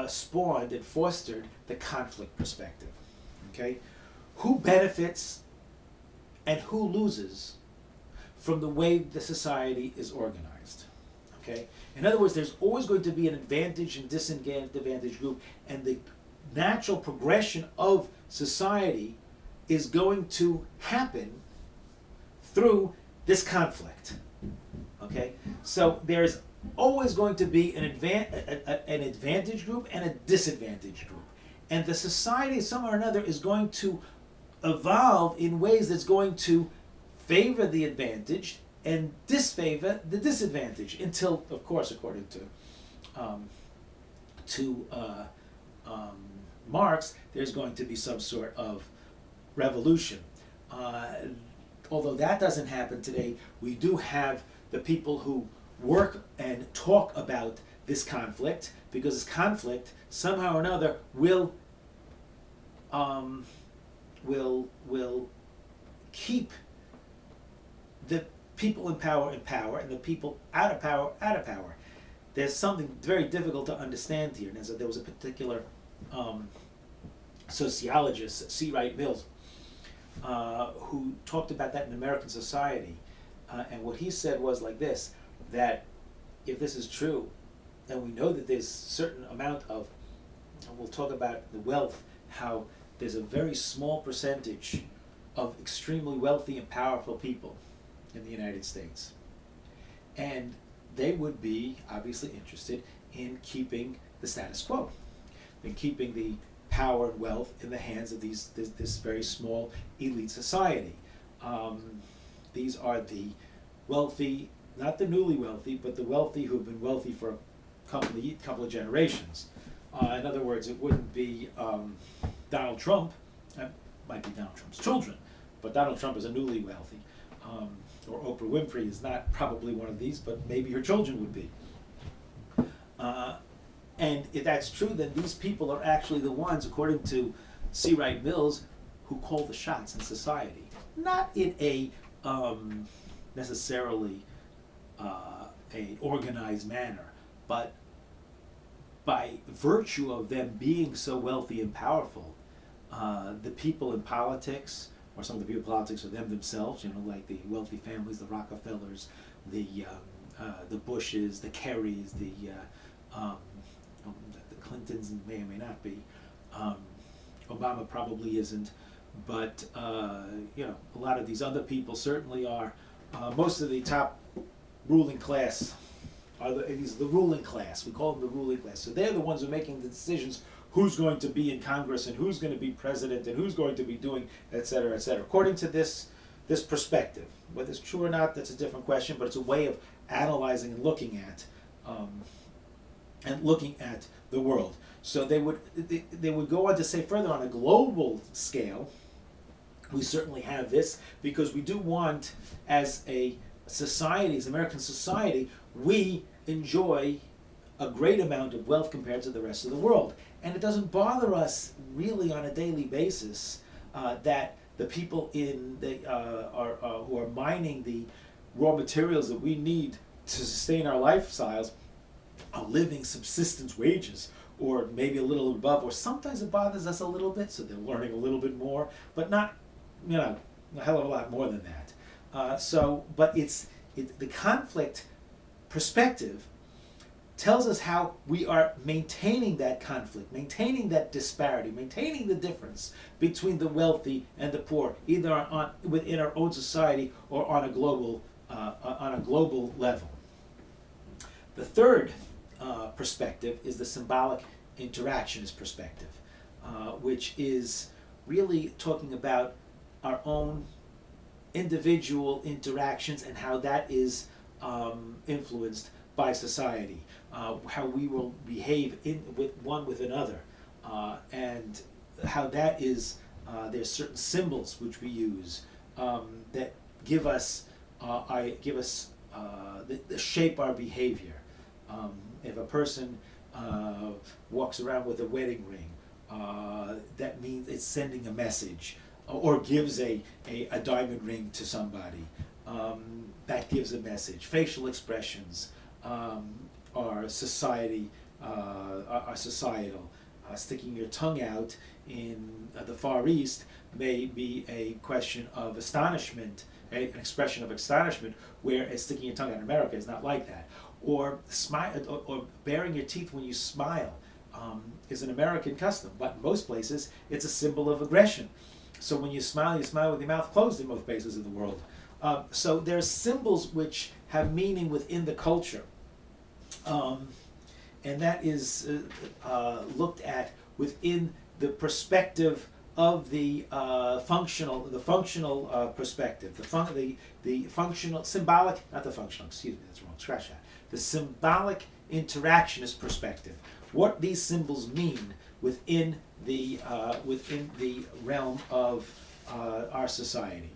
spawned and fostered the conflict perspective. Okay, who benefits and who loses from the way the society is organized? Okay, in other words, there's always going to be an advantage and disadvantage group, and the natural progression of society is going to happen through this conflict. Okay, so there's always going to be an advantage group and a disadvantage group, and the society somehow or another is going to evolve in ways that's going to favor the advantaged and disfavor the disadvantaged, until, of course, according to Marx, there's going to be some sort of revolution. Although that doesn't happen today, we do have the people who work and talk about this conflict, because this conflict somehow or another will keep the people in power and the people out of power. There's something very difficult to understand here. And so there was a particular sociologist, C. Wright Mills, who talked about that in American society. And what he said was like this, that if this is true, and we know that there's a certain amount of, and we'll talk about the wealth, how there's a very small percentage of extremely wealthy and powerful people in the United States. And they would be obviously interested in keeping the status quo, in keeping the power and wealth in the hands of this very small elite society. These are the wealthy, not the newly wealthy, but the wealthy who've been wealthy for a couple of generations. In other words, it wouldn't be Donald Trump. It might be Donald Trump's children, but Donald Trump is a newly wealthy. Or Oprah Winfrey is not probably one of these, but maybe her children would be. And if that's true, then these people are actually the ones, according to C. Wright Mills, who call the shots in society. Not in a necessarily an organized manner, but by virtue of them being so wealthy and powerful, the people in politics, or some of the people in politics are them themselves, like the wealthy families, the Rockefellers, the Bushes, the Kerrys, the Clintons may or may not be. Obama probably isn't, but a lot of these other people certainly are. Most of the top ruling class are the ruling class. We call them the ruling class. So they're the ones who are making the decisions who's going to be in Congress and who's going to be president and who's going to be doing, et cetera, et cetera. According to this perspective, whether it's true or not, that's a different question. But it's a way of analyzing and looking at the world. So they would go on to say further, on a global scale, we certainly have this, because we do want, as a society, as American society, we enjoy a great amount of wealth compared to the rest of the world. And it doesn't bother us really on a daily basis that the people who are mining the raw materials that we need to sustain our lifestyles are living subsistence wages, or maybe a little above, or sometimes it bothers us a little bit, so they're learning a little bit more, but not, a hell of a lot more than that. But the conflict perspective tells us how we are maintaining that conflict, maintaining that disparity, maintaining the difference between the wealthy and the poor, either within our own society or on a global level. The third perspective is the symbolic interactionist perspective, which is really talking about our own individual interactions and how that is influenced by society, how we will behave with another, and how that is, there's certain symbols which we use that give us that shape our behavior. If a person walks around with a wedding ring, that means it's sending a message, or gives a diamond ring to somebody, that gives a message. Facial expressions are society are societal. Sticking your tongue out in the Far East may be a question of astonishment, an expression of astonishment, whereas sticking your tongue out in America is not like that. Or or baring your teeth when you smile is an American custom, but in most places it's a symbol of aggression. So when you smile with your mouth closed in most places in the world. So there's symbols which have meaning within the culture. And that is looked at within the perspective of the functional perspective, the functional, symbolic, not the functional, excuse me, that's wrong, scratch that. The symbolic interactionist perspective. What these symbols mean within the realm of our society.